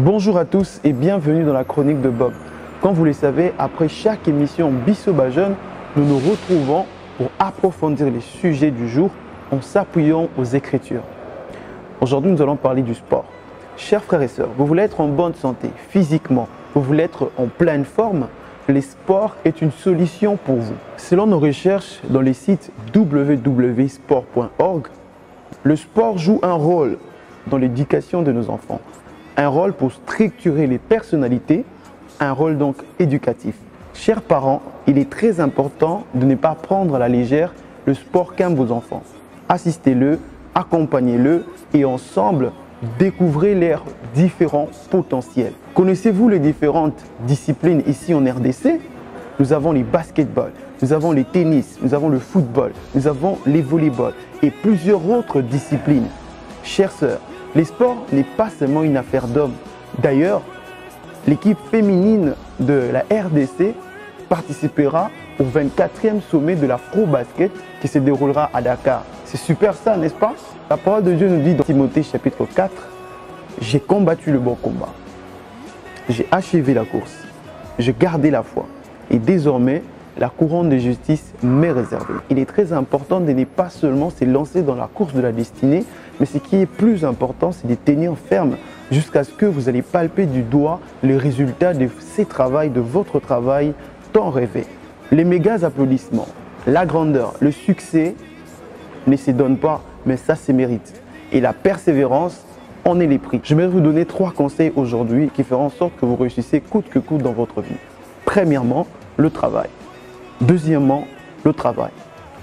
Bonjour à tous et bienvenue dans la chronique de Bob. Comme vous le savez, après chaque émission Bissoba Jeune, nous nous retrouvons pour approfondir les sujets du jour en s'appuyant aux Écritures. Aujourd'hui, nous allons parler du sport. Chers frères et sœurs, vous voulez être en bonne santé physiquement, vous voulez être en pleine forme, le sport est une solution pour vous. Selon nos recherches dans les sites www.sport.org, le sport joue un rôle dans l'éducation de nos enfants. Un rôle pour structurer les personnalités, un rôle donc éducatif. Chers parents, il est très important de ne pas prendre à la légère le sport qu'aiment vos enfants. Assistez-le, accompagnez-le et ensemble, découvrez leurs différents potentiels. Connaissez-vous les différentes disciplines ici en RDC? Nous avons les basketball, nous avons les tennis, nous avons le football, nous avons les volleyball et plusieurs autres disciplines. Chères sœurs, les sports n'est pas seulement une affaire d'hommes. D'ailleurs, l'équipe féminine de la RDC participera au 24e sommet de l'Afro-Basket qui se déroulera à Dakar. C'est super ça, n'est-ce pas? La parole de Dieu nous dit dans Timothée chapitre 4, « J'ai combattu le bon combat, j'ai achevé la course, j'ai gardé la foi et désormais la couronne de justice m'est réservée. » Il est très important de ne pas seulement se lancer dans la course de la destinée, mais ce qui est plus important, c'est de tenir ferme jusqu'à ce que vous allez palper du doigt le résultat de ces travaux, de votre travail tant rêvé. Les méga applaudissements, la grandeur, le succès ne se donne pas, mais ça se mérite. Et la persévérance en est les prix. J'aimerais vous donner 3 conseils aujourd'hui qui feront en sorte que vous réussissez coûte que coûte dans votre vie. Premièrement, le travail. Deuxièmement, le travail.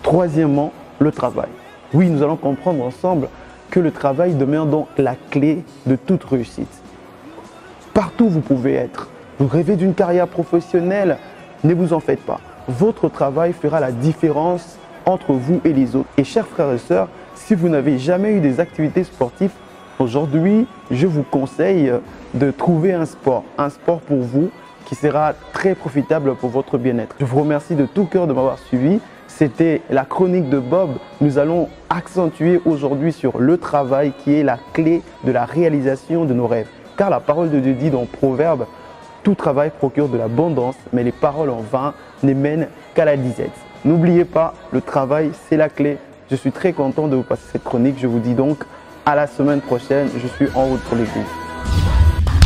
Troisièmement, le travail. Oui, nous allons comprendre ensemble que le travail demeure donc la clé de toute réussite. Partout où vous pouvez être, vous rêvez d'une carrière professionnelle, ne vous en faites pas. Votre travail fera la différence entre vous et les autres. Et chers frères et sœurs, si vous n'avez jamais eu des activités sportives, aujourd'hui, je vous conseille de trouver un sport pour vous qui sera très profitable pour votre bien-être. Je vous remercie de tout cœur de m'avoir suivi. C'était la chronique de Bob. Nous allons accentuer aujourd'hui sur le travail qui est la clé de la réalisation de nos rêves. Car la parole de Dieu dit dans Proverbe, tout travail procure de l'abondance, mais les paroles en vain ne mènent qu'à la disette. N'oubliez pas, le travail, c'est la clé. Je suis très content de vous passer cette chronique. Je vous dis donc à la semaine prochaine. Je suis en route pour l'église.